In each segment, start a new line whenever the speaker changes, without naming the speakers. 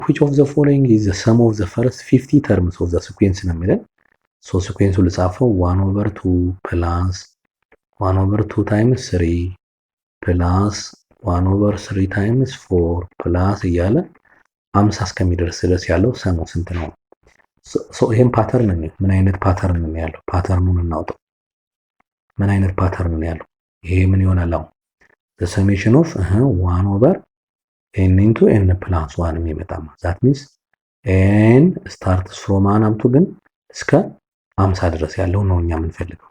which of the following is the sum of the first 50 terms of the sequence ነው የሚለን ሶ ሲኩዌንሱ ልጻፈው 1/2 ፕላስ 1/2 ታይምስ 3 ፕላስ 1/3 ታይምስ 4 ፕላስ እያለ 50 እስከሚደርስ ድረስ ያለው ሰሙ ስንት ነው? ሶ ይሄን ፓተርን ነው ምን አይነት ፓተርን ነው ያለው? ፓተርኑን እናውጣው። ምን አይነት ፓተርን ነው ያለው? ይሄ ምን ይሆናል? አሁን the summation of 1/n into n plus 1 የሚመጣ that means n starts from 1 up to ግን እስከ 50 ድረስ ያለው ነው እኛ የምንፈልገው።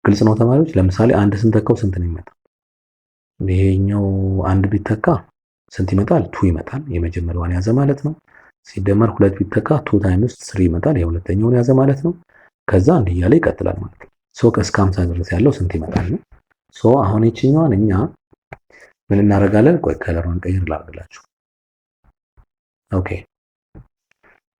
ግልጽ ነው ተማሪዎች? ለምሳሌ አንድ ስንተካው ስንት ነው የሚመጣው? ይሄኛው አንድ ቢተካ ስንት ይመጣል? 2 ይመጣል። የመጀመሪያውን ያዘ ማለት ነው። ሲደመር ሁለት ቢተካ 2 ታይምስ 3 ይመጣል። የሁለተኛውን ያዘ ማለት ነው። ከዛ እንዲህ እያለ ይቀጥላል ማለት ነው። ሶ እስከ 50 ድረስ ያለው ስንት ይመጣል ነው። ሶ አሁን እቺኛዋን እኛ ምን እናደርጋለን? ቆይ ከለሯን ቀይር ላድርግላችሁ። ኦኬ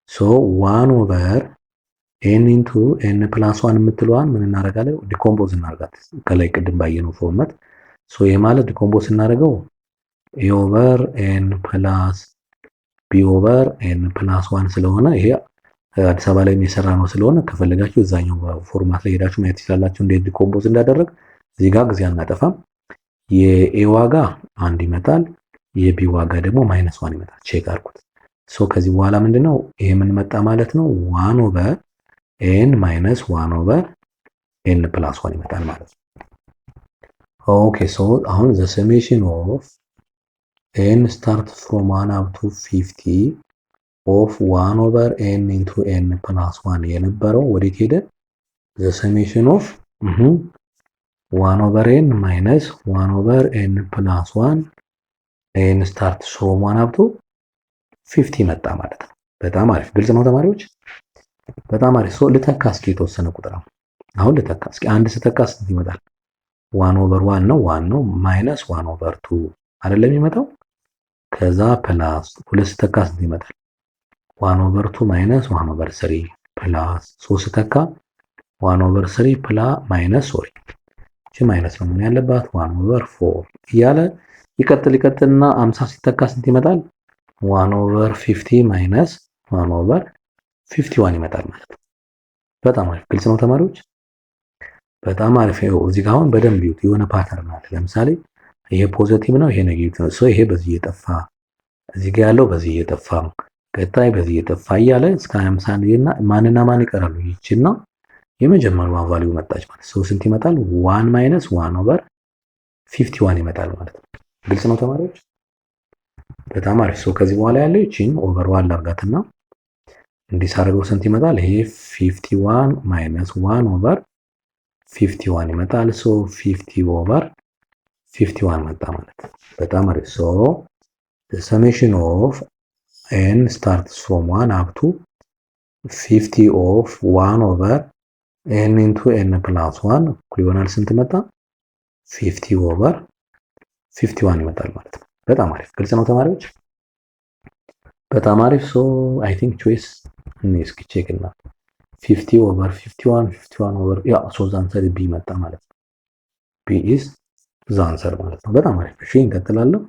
ሶ 1/n into n plus 1 የምትለዋን ምን እናደርጋለን? ዲኮምፖዝ እናደርጋት ከላይ ቅድም ባየነው ፎርማት። ሶ ይሄ ማለት ዲኮምፖዝ እናደርገው a/n plus b/n plus 1 ስለሆነ ይሄ አዲስ አበባ ላይ የሚሰራ ነው ስለሆነ ከፈለጋችሁ እዛኛው ፎርማት ላይ ሄዳችሁ ማየት ትችላላችሁ እንዴት ዲኮምፖዝ እንዳደረግ። እዚህ ጋር ጊዜ አናጠፋም። የኤ ዋጋ 1 ይመጣል፣ የቢ ዋጋ ደግሞ -1 ይመጣል። ቼክ አድርጉት። ሶ ከዚህ በኋላ ምንድነው ይሄ ምን መጣ ማለት ነው 1/n minus 1/n plus 1 ይመጣል ማለት ነው። ኦኬ ሶ አሁን the summation of n start from 1 up to 50 of 1/n into n plus 1 የነበረው ወዴት ሄደ? the summation of 1/n minus 1/n plus 1 n start from 1 up to 50 መጣ ማለት ነው። በጣም አሪፍ ግልጽ ነው ተማሪዎች? በጣም አሪፍ። ሶ ልተካ እስኪ የተወሰነ ቁጥር አሁን ልተካ እስኪ አንድ ስተካ ስንት ይመጣል? 1/1 ነው 1 ነው ማይነስ 1/2 አይደለም የሚመጣው። ከዛ ፕላስ ሁለት ስተካ ስንት ይመጣል? 1/2 ማይነስ 1/3 ፕላስ 3 ስተካ 1/3 ፕላስ ማይነስ ሶሪ እቺ ማይነስ ነው ምን ያለባት 1/4 እያለ ይቀጥልና 50 ሲተካ ስንት ይመጣል? 1/50 ማይነስ 1/51 ይመጣል ማለት ነው። በጣም አሪፍ ግልጽ ነው ተማሪዎች? በጣም አሪፍ። እዚህ ጋር አሁን በደንብ ይዩት። የሆነ ፓተርን አለ። ለምሳሌ ይሄ ፖዚቲቭ ነው፣ ይሄ ኔጌቲቭ ነው። ሶ ይሄ በዚህ እየጠፋ እዚህ ጋር ያለው በዚህ እየጠፋ ቀጣይ በዚህ እየጠፋ እያለ እስከ 50 እና ማንና ማን ይቀራሉ? ይቺና የመጀመሪያዋ ቫልዩ መጣች ማለት ነው። ስንት ይመጣል? 1 ማይነስ 1/51 ይመጣል ማለት ነው። ግልጽ ነው ተማሪዎች? በጣም አሪፍ። ሶ ከዚህ በኋላ ያለው ይቺን ኦቨር 1 ላርጋትና እንዲህ ሳደርገው ስንት ይመጣል? ይሄ 51 ማይነስ 1/51 ይመጣል። ሶ 50/51 መጣ ማለት ነው። በጣም አሪፍ። ሶ the summation of n starts from 1 up to 50 of 1/n into n plus 1 እኩል ይሆናል ስንት መጣ? 50/51 ይመጣል ማለት ነው። በጣም አሪፍ ግልጽ ነው ተማሪዎች? በጣም አሪፍ። ሶ አይ ቲንክ ቾይስ እስኪ ቼክ እና 50/51 51 ያ ሶ ዘ አንሰር ቢ መጣ ማለት ነው። ቢ ኢዝ ዘ አንሰር ማለት ነው። በጣም አሪፍ። እሺ እንቀጥላለን።